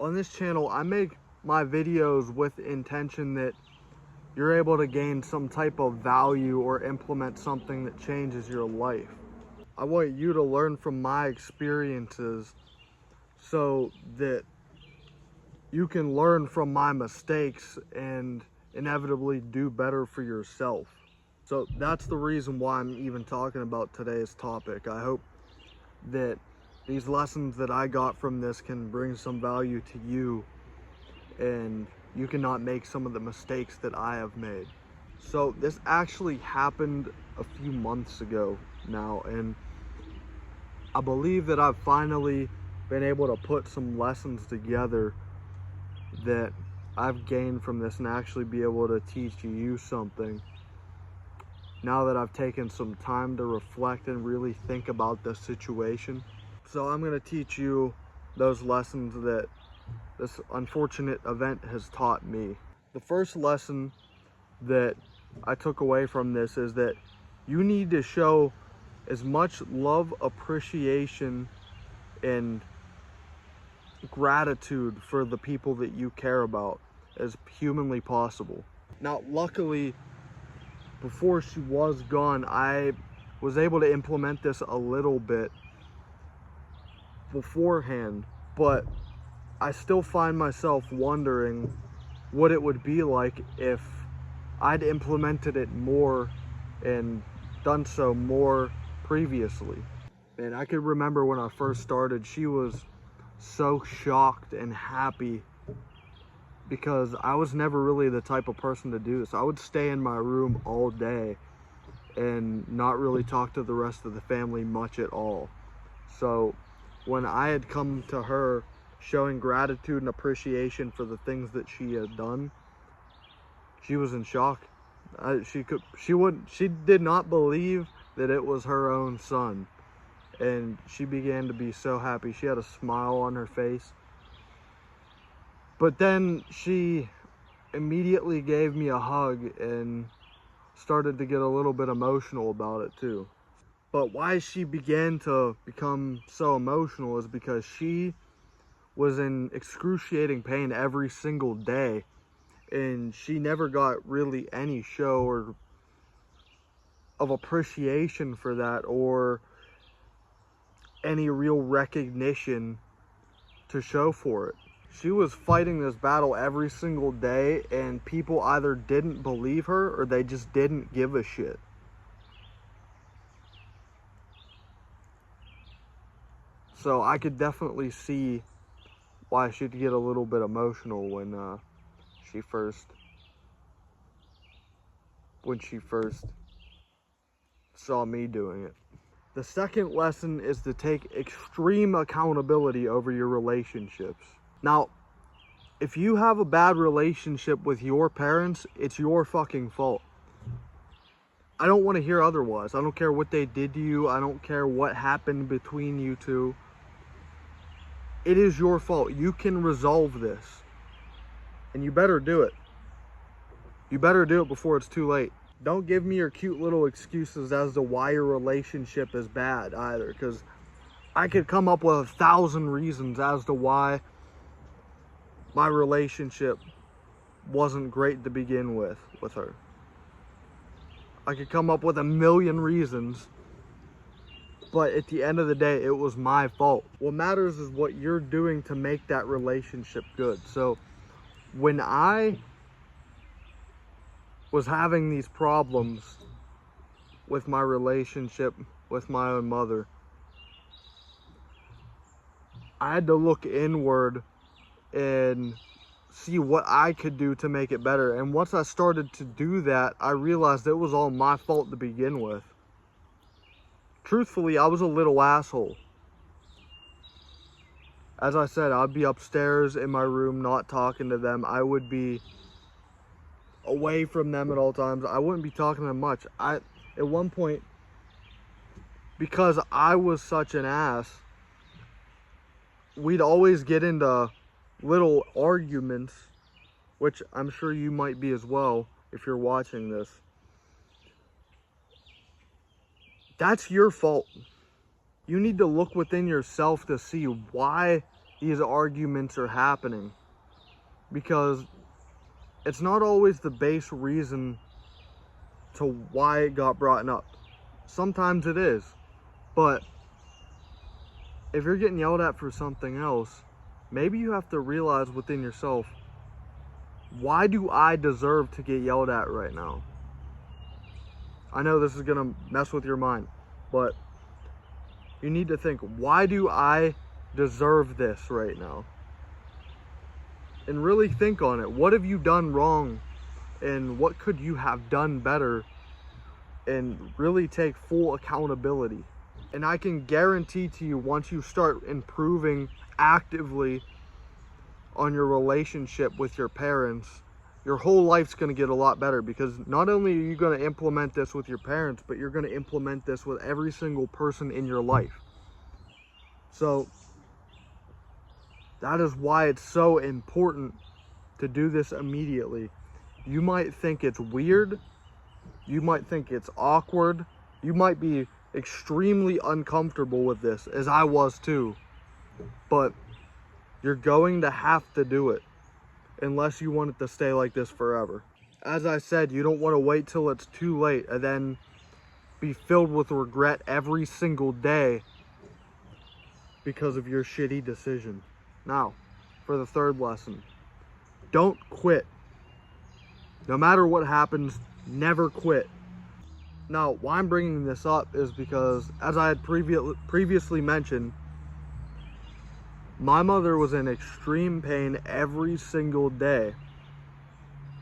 On this channel, I make my videos with the intention that you're able to gain some type of value or implement something that changes your life. I want you to learn from my experiences so that you can learn from my mistakes and inevitably do better for yourself. So that's the reason why I'm even talking about today's topic. I hope that these lessons that I got from this can bring some value to you and you cannot make some of the mistakes that I have made. So this actually happened a few months ago now, and I believe that I've finally been able to put some lessons together that I've gained from this and actually be able to teach you something now that I've taken some time to reflect and really think about the situation. So I'm going to teach you those lessons that this unfortunate event has taught me. The first lesson that I took away from this is that you need to show as much love, appreciation, and gratitude for the people that you care about as humanly possible. Now, luckily, before she was gone, I was able to implement this a little bit beforehand, but I still find myself wondering what it would be like if I'd implemented it more and done so more previously. And I could remember when I first started, she was so shocked and happy because I was never really the type of person to do this. I would stay in my room all day and not really talk to the rest of the family much at all. So when I had come to her showing gratitude and appreciation for the things that she had done, she was in shock. She did not believe that it was her own son, and she began to be so happy. She had a smile on her face. But then she immediately gave me a hug and started to get a little bit emotional about it too. But why she began to become so emotional is because she was in excruciating pain every single day, and she never got really any show or of appreciation for that or any real recognition to show for it. She was fighting this battle every single day, and people either didn't believe her or they just didn't give a shit. So I could definitely see why she'd get a little bit emotional when she first saw me doing it. The second lesson is to take extreme accountability over your relationships. Now, if you have a bad relationship with your parents, it's your fucking fault. I don't want to hear otherwise. I don't care what they did to you. I don't care what happened between you two. It is your fault. You can resolve this. And you better do it. You better do it before it's too late. Don't give me your cute little excuses as to why your relationship is bad either, because I could come up with 1,000 reasons as to why my relationship wasn't great to begin with her. I could come up with 1,000,000 reasons, but at the end of the day, it was my fault. What matters is what you're doing to make that relationship good. So when I was having these problems with my relationship with my own mother, I had to look inward and see what I could do to make it better. And once I started to do that, I realized it was all my fault to begin with. Truthfully, I was a little asshole. As I said, I'd be upstairs in my room not talking to them. I would be away from them at all times. I wouldn't be talking to them much. At one point, because I was such an ass, we'd always get into little arguments, which I'm sure you might be as well if you're watching this. That's your fault. You need to look within yourself to see why these arguments are happening, because it's not always the base reason to why it got brought up. Sometimes it is, but if you're getting yelled at for something else, maybe you have to realize within yourself, why do I deserve to get yelled at right now? I know this is gonna mess with your mind, but you need to think, why do I deserve this right now? And really think on it. What have you done wrong? And what could you have done better? And really take full accountability. And I can guarantee to you, once you start improving actively on your relationship with your parents, your whole life's going to get a lot better, because not only are you going to implement this with your parents, but you're going to implement this with every single person in your life. So that is why it's so important to do this immediately. You might think it's weird. You might think it's awkward. You might be extremely uncomfortable with this, as I was too. But you're going to have to do it, unless you want it to stay like this forever. As I said, you don't want to wait till it's too late and then be filled with regret every single day because of your shitty decision. Now, for the third lesson, don't quit. No matter what happens, never quit. Now, why I'm bringing this up is because, as I had previously mentioned, my mother was in extreme pain every single day.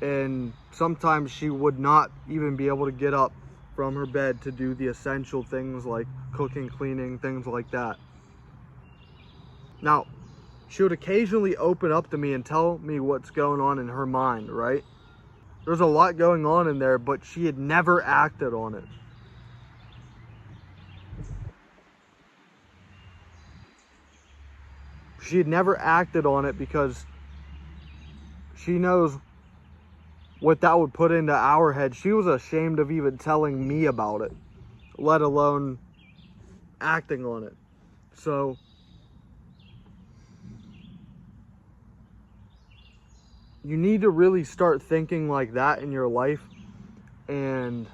And sometimes she would not even be able to get up from her bed to do the essential things like cooking, cleaning, things like that. Now, she would occasionally open up to me and tell me what's going on in her mind, right? There's a lot going on in there, but she had never acted on it. She had never acted on it because she knows what that would put into our head. She was ashamed of even telling me about it, let alone acting on it. So you need to really start thinking like that in your life, and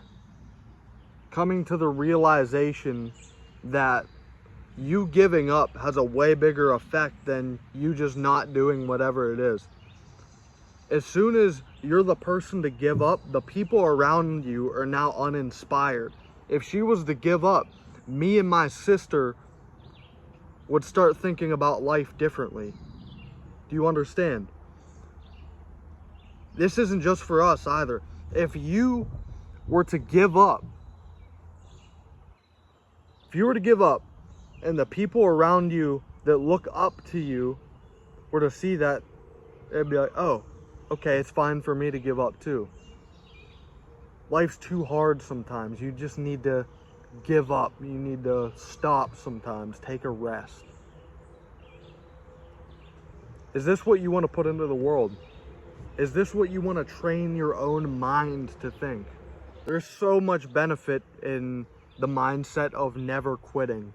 coming to the realization that you giving up has a way bigger effect than you just not doing whatever it is. As soon as you're the person to give up, the people around you are now uninspired. If she was to give up, me and my sister would start thinking about life differently. Do you understand? This isn't just for us either. If you were to give up, and the people around you that look up to you were to see that, they'd be like, oh, okay, it's fine for me to give up too. Life's too hard sometimes. You just need to give up. You need to stop sometimes. Take a rest. Is this what you want to put into the world? Is this what you want to train your own mind to think? There's so much benefit in the mindset of never quitting.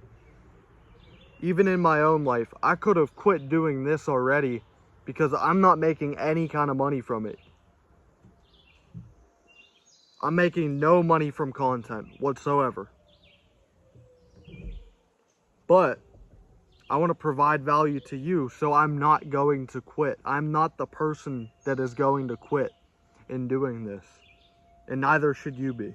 Even in my own life, I could have quit doing this already because I'm not making any kind of money from it. I'm making no money from content whatsoever. But I want to provide value to you, so I'm not going to quit. I'm not the person that is going to quit in doing this, and neither should you be.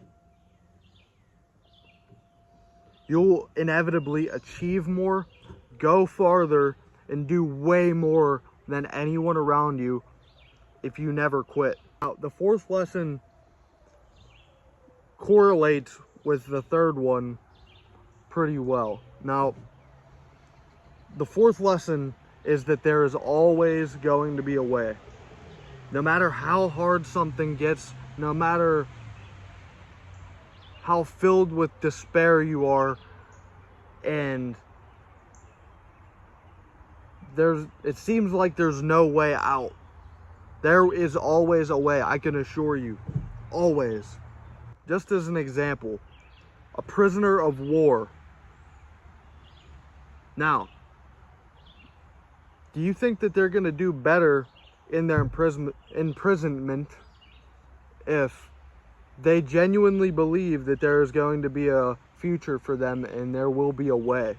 You'll inevitably achieve more, go farther, and do way more than anyone around you if you never quit. Now, the fourth lesson correlates with the third one pretty well. Now, the fourth lesson is that there is always going to be a way. No matter how hard something gets, no matter how filled with despair you are, and it seems like there's no way out, there is always a way, I can assure you. Always. Just as an example, a prisoner of war. Now, Do you think that they're going to do better in their imprisonment if they genuinely believe that there is going to be a future for them and there will be a way?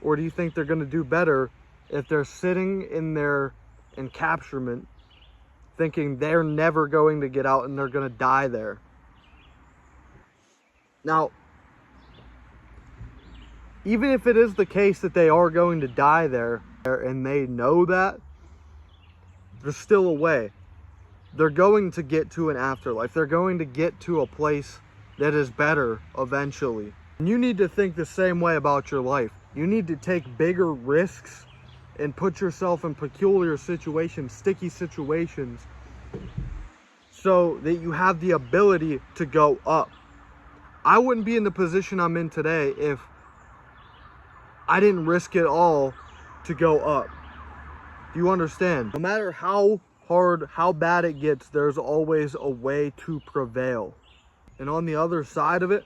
Or do you think they're going to do better if they're sitting in their encapsulment thinking they're never going to get out and they're going to die there? Now, even if it is the case that they are going to die there and they know that, there's still a way. They're going to get to an afterlife. They're going to get to a place that is better eventually. And you need to think the same way about your life. You need to take bigger risks and put yourself in peculiar situations, sticky situations, so that you have the ability to go up. I wouldn't be in the position I'm in today if I didn't risk it all to go up. Do you understand? No matter how hard, how bad it gets, there's always a way to prevail. And on the other side of it,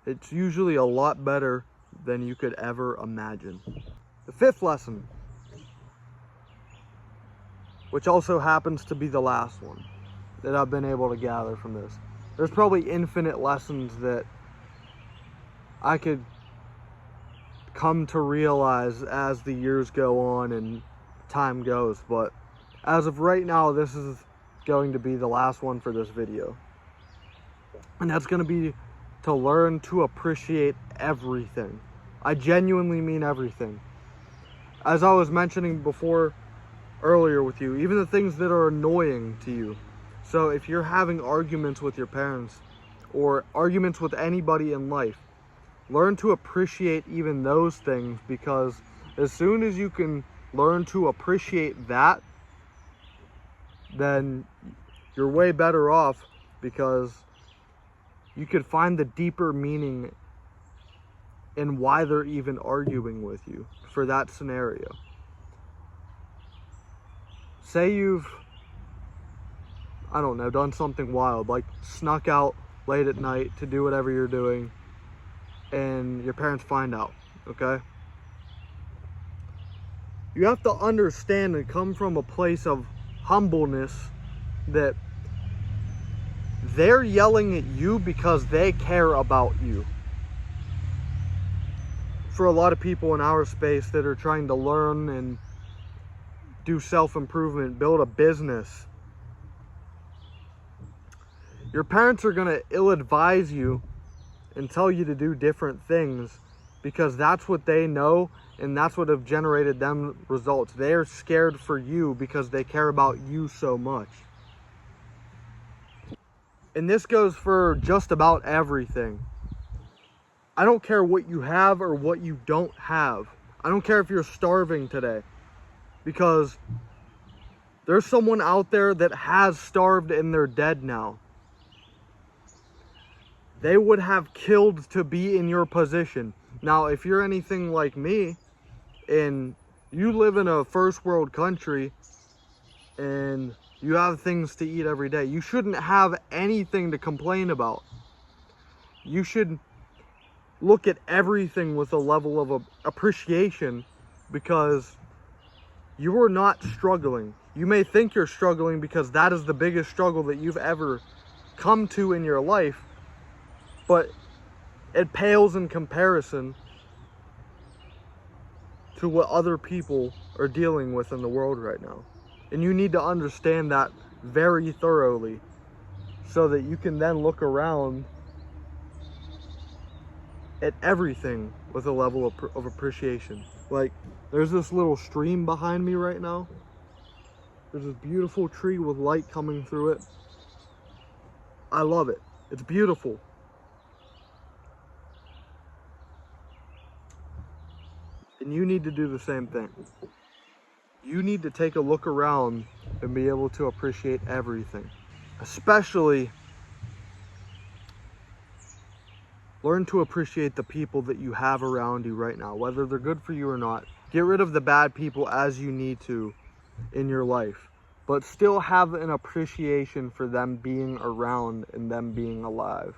it's usually a lot better than you could ever imagine. The fifth lesson, which also happens to be the last one that I've been able to gather from this. There's probably infinite lessons that I could come to realize as the years go on and time goes, but as of right now, this is going to be the last one for this video. And that's going to be to learn to appreciate everything. I genuinely mean everything. As I was mentioning before, earlier with you, even the things that are annoying to you. So if you're having arguments with your parents or arguments with anybody in life, learn to appreciate even those things, because as soon as you can learn to appreciate that, then you're way better off, because you could find the deeper meaning in why they're even arguing with you for that scenario. Say you've, I don't know, done something wild, like snuck out late at night to do whatever you're doing, and your parents find out, okay? You have to understand and come from a place of humbleness that they're yelling at you because they care about you. For a lot of people in our space that are trying to learn and do self-improvement, build a business, your parents are going to ill-advise you and tell you to do different things because that's what they know and that's what have generated them results. They're scared for you because they care about you so much. And this goes for just about everything. I don't care what you have or what you don't have. I don't care if you're starving today, because there's someone out there that has starved and they're dead now. They would have killed to be in your position. Now, if you're anything like me and you live in a first world country and you have things to eat every day, you shouldn't have anything to complain about. You should look at everything with a level of appreciation, because you are not struggling. You may think you're struggling because that is the biggest struggle that you've ever come to in your life, but it pales in comparison to what other people are dealing with in the world right now. And you need to understand that very thoroughly so that you can then look around at everything with a level of appreciation. Like, there's this little stream behind me right now. There's this beautiful tree with light coming through it. I love it. It's beautiful. And you need to do the same thing. You need to take a look around and be able to appreciate everything. Especially, learn to appreciate the people that you have around you right now, whether they're good for you or not. Get rid of the bad people as you need to in your life, but still have an appreciation for them being around and them being alive.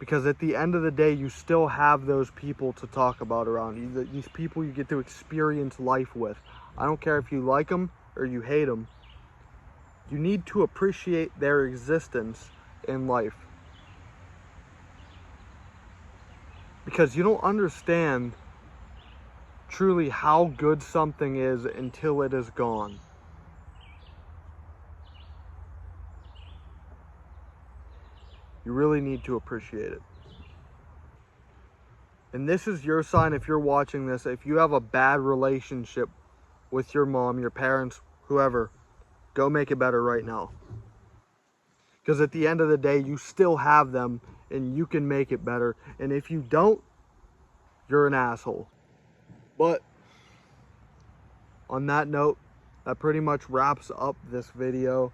Because at the end of the day, you still have those people to talk about around you. These people you get to experience life with. I don't care if you like them or you hate them. You need to appreciate their existence in life. Because you don't understand truly how good something is until it is gone. You really need to appreciate it. And this is your sign, if you're watching this, if you have a bad relationship with your mom, your parents, whoever, go make it better right now. Because at the end of the day, you still have them and you can make it better. And if you don't, you're an asshole. But on that note, that pretty much wraps up this video.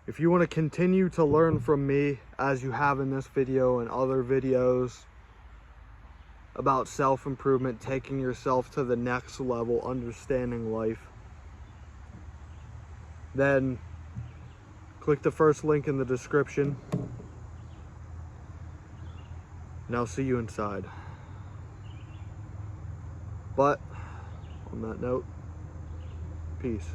If you want to continue to learn from me, as you have in this video and other videos about self-improvement, taking yourself to the next level, understanding life, then click the first link in the description, and I'll see you inside. But on that note, peace.